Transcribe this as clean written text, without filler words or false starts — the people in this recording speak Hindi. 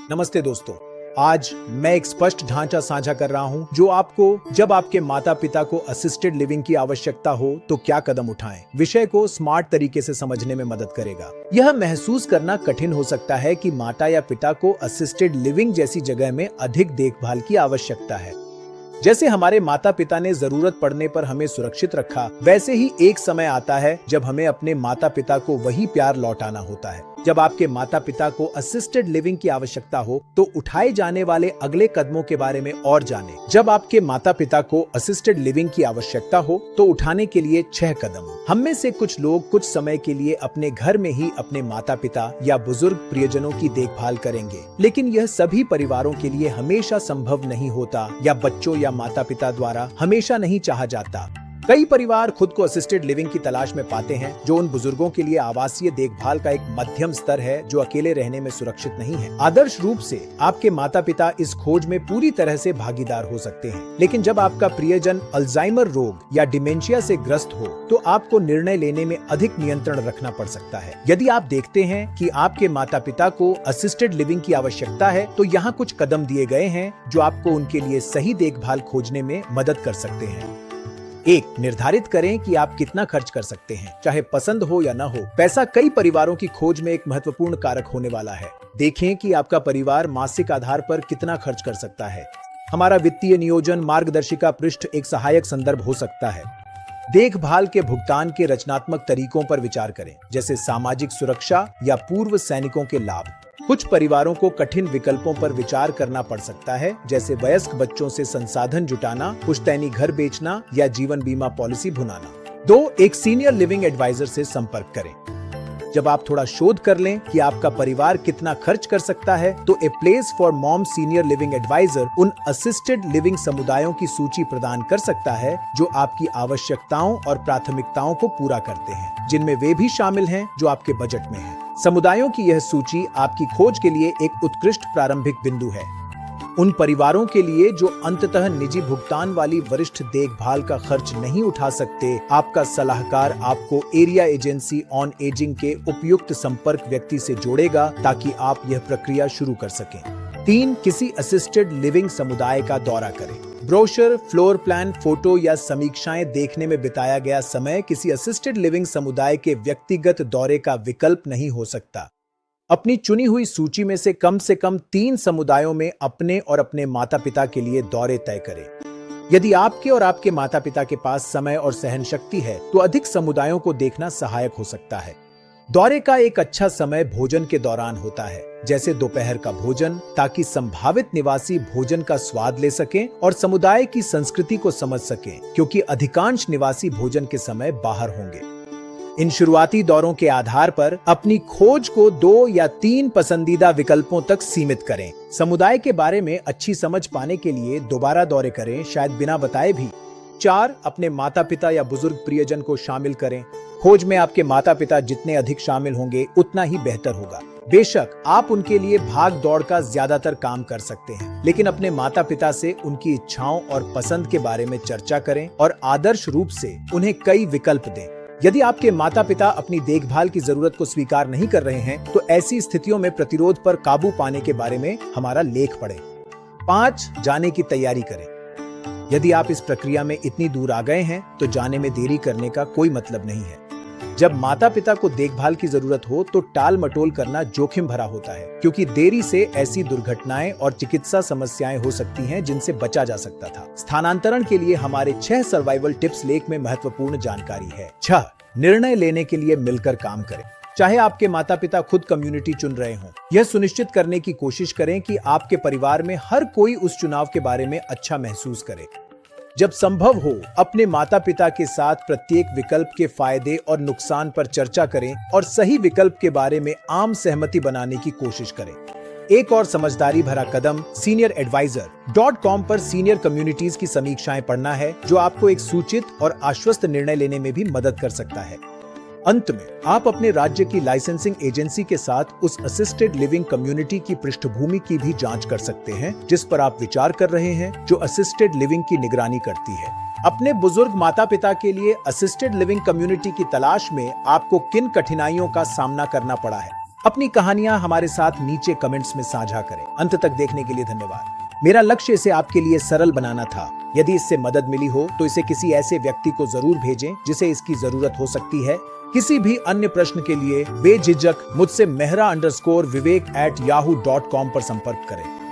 नमस्ते दोस्तों। आज मैं एक स्पष्ट ढांचा साझा कर रहा हूं जो आपको जब आपके माता पिता को असिस्टेड लिविंग की आवश्यकता हो तो क्या कदम उठाएं, विषय को स्मार्ट तरीके से समझने में मदद करेगा। यह महसूस करना कठिन हो सकता है कि माता या पिता को असिस्टेड लिविंग जैसी जगह में अधिक देखभाल की आवश्यकता है। जैसे हमारे माता पिता ने जरूरत पड़ने पर हमें सुरक्षित रखा, वैसे ही एक समय आता है जब हमें अपने माता पिता को वही प्यार लौटाना होता है। जब आपके माता पिता को असिस्टेड लिविंग की आवश्यकता हो तो उठाए जाने वाले अगले कदमों के बारे में और जानें। जब आपके माता पिता को असिस्टेड लिविंग की आवश्यकता हो तो उठाने के लिए 6 कदम। हम में से कुछ लोग कुछ समय के लिए अपने घर में ही अपने माता पिता या बुजुर्ग प्रियजनों की देखभाल करेंगे, लेकिन यह सभी परिवारों के लिए हमेशा संभव नहीं होता या बच्चों या माता पिता द्वारा हमेशा नहीं चाहा जाता। कई परिवार खुद को असिस्टेड लिविंग की तलाश में पाते हैं, जो उन बुजुर्गों के लिए आवासीय देखभाल का एक मध्यम स्तर है जो अकेले रहने में सुरक्षित नहीं है। आदर्श रूप से आपके माता पिता इस खोज में पूरी तरह से भागीदार हो सकते हैं, लेकिन जब आपका प्रियजन अल्जाइमर रोग या डिमेंशिया से ग्रस्त हो तो आपको निर्णय लेने में अधिक नियंत्रण रखना पड़ सकता है। यदि आप देखते हैं कि आपके माता पिता को असिस्टेड लिविंग की आवश्यकता है तो यहाँ कुछ कदम दिए गए हैं जो आपको उनके लिए सही देखभाल खोजने में मदद कर सकते हैं। 1. निर्धारित करें कि आप कितना खर्च कर सकते हैं, चाहे पसंद हो या न हो। पैसा कई परिवारों की खोज में एक महत्वपूर्ण कारक होने वाला है। देखें कि आपका परिवार मासिक आधार पर कितना खर्च कर सकता है। हमारा वित्तीय नियोजन मार्गदर्शिका पृष्ठ एक सहायक संदर्भ हो सकता है। देखभाल के भुगतान के रचनात्मक तरीकों पर विचार करें, जैसे सामाजिक सुरक्षा या पूर्व सैनिकों के लाभ। कुछ परिवारों को कठिन विकल्पों पर विचार करना पड़ सकता है, जैसे वयस्क बच्चों से संसाधन जुटाना, पुश्तैनी घर बेचना या जीवन बीमा पॉलिसी भुनाना। 2. एक सीनियर लिविंग एडवाइजर से संपर्क करें। जब आप थोड़ा शोध कर लें कि आपका परिवार कितना खर्च कर सकता है, तो a place for mom senior living advisor उन असिस्टेड लिविंग समुदायों की सूची प्रदान कर सकता है जो आपकी आवश्यकताओं और प्राथमिकताओं को पूरा करते हैं, जिनमें वे भी शामिल हैं जो आपके बजट में हैं। समुदायों की यह सूची आपकी खोज के लिए एक उत्कृष्ट प्रारंभिक बिंदु है। उन परिवारों के लिए जो अंततः निजी भुगतान वाली वरिष्ठ देखभाल का खर्च नहीं उठा सकते, आपका सलाहकार आपको एरिया एजेंसी ऑन एजिंग के उपयुक्त संपर्क व्यक्ति से जोड़ेगा ताकि आप यह प्रक्रिया शुरू कर सकें। 3. किसी असिस्टेड लिविंग समुदाय का दौरा करें। ब्रोशर, फ्लोर प्लान, फोटो या समीक्षाएं देखने में बिताया गया समय किसी असिस्टेड लिविंग समुदाय के व्यक्तिगत दौरे का विकल्प नहीं हो सकता। अपनी चुनी हुई सूची में से कम 3 समुदायों में अपने और अपने माता पिता के लिए दौरे तय करें। यदि आपके और आपके माता पिता के पास समय और सहन शक्ति है तो अधिक समुदायों को देखना सहायक हो सकता है। दौरे का एक अच्छा समय भोजन के दौरान होता है, जैसे दोपहर का भोजन, ताकि संभावित निवासी भोजन का स्वाद ले सकें और समुदाय की संस्कृति को समझ सकें, क्योंकि अधिकांश निवासी भोजन के समय बाहर होंगे। इन शुरुआती दौरों के आधार पर अपनी खोज को 2 या 3 पसंदीदा विकल्पों तक सीमित करें। समुदाय के बारे में अच्छी समझ पाने के लिए दोबारा दौरे करें, शायद बिना बताए भी। 4. अपने माता पिता या बुजुर्ग प्रियजन को शामिल करें। खोज में आपके माता पिता जितने अधिक शामिल होंगे उतना ही बेहतर होगा। बेशक आप उनके लिए भाग दौड़ का ज्यादातर काम कर सकते हैं, लेकिन अपने माता पिता से उनकी इच्छाओं और पसंद के बारे में चर्चा करें और आदर्श रूप से उन्हें कई विकल्प दें। यदि आपके माता पिता अपनी देखभाल की जरूरत को स्वीकार नहीं कर रहे हैं तो ऐसी स्थितियों में प्रतिरोध पर काबू पाने के बारे में हमारा लेख पढ़ें। 5. जाने की तैयारी करें। यदि आप इस प्रक्रिया में इतनी दूर आ गए हैं तो जाने में देरी करने का कोई मतलब नहीं है। जब माता पिता को देखभाल की जरूरत हो तो टाल मटोल करना जोखिम भरा होता है, क्योंकि देरी से ऐसी दुर्घटनाएं और चिकित्सा समस्याएं हो सकती हैं जिनसे बचा जा सकता था। स्थानांतरण के लिए हमारे 6 सर्वाइवल टिप्स लेख में महत्वपूर्ण जानकारी है। 6. निर्णय लेने के लिए मिलकर काम करें। चाहे आपके माता पिता खुद कम्युनिटी चुन रहे हों, यह सुनिश्चित करने की कोशिश करें कि आपके परिवार में हर कोई उस चुनाव के बारे में अच्छा महसूस करे। जब संभव हो, अपने माता पिता के साथ प्रत्येक विकल्प के फायदे और नुकसान पर चर्चा करें और सही विकल्प के बारे में आम सहमति बनाने की कोशिश करें। एक और समझदारी भरा कदम senior-advisor.com पर सीनियर कम्युनिटीज की समीक्षाएं पढ़ना है, जो आपको एक सूचित और आश्वस्त निर्णय लेने में भी मदद कर सकता है। अंत में आप अपने राज्य की लाइसेंसिंग एजेंसी के साथ उस असिस्टेड लिविंग कम्युनिटी की पृष्ठभूमि की भी जांच कर सकते हैं जिस पर आप विचार कर रहे हैं, जो असिस्टेड लिविंग की निगरानी करती है। अपने बुजुर्ग माता पिता के लिए असिस्टेड लिविंग कम्युनिटी की तलाश में आपको किन कठिनाइयों का सामना करना पड़ा है? अपनी कहानियां हमारे साथ नीचे कमेंट्स में साझा करें। अंत तक देखने के लिए धन्यवाद। मेरा लक्ष्य इसे आपके लिए सरल बनाना था। यदि इससे मदद मिली हो तो इसे किसी ऐसे व्यक्ति को जरूर भेजें जिसे इसकी जरूरत हो सकती है। किसी भी अन्य प्रश्न के लिए बेझिझक मुझसे mehra_vivek@yahoo.com पर संपर्क करें।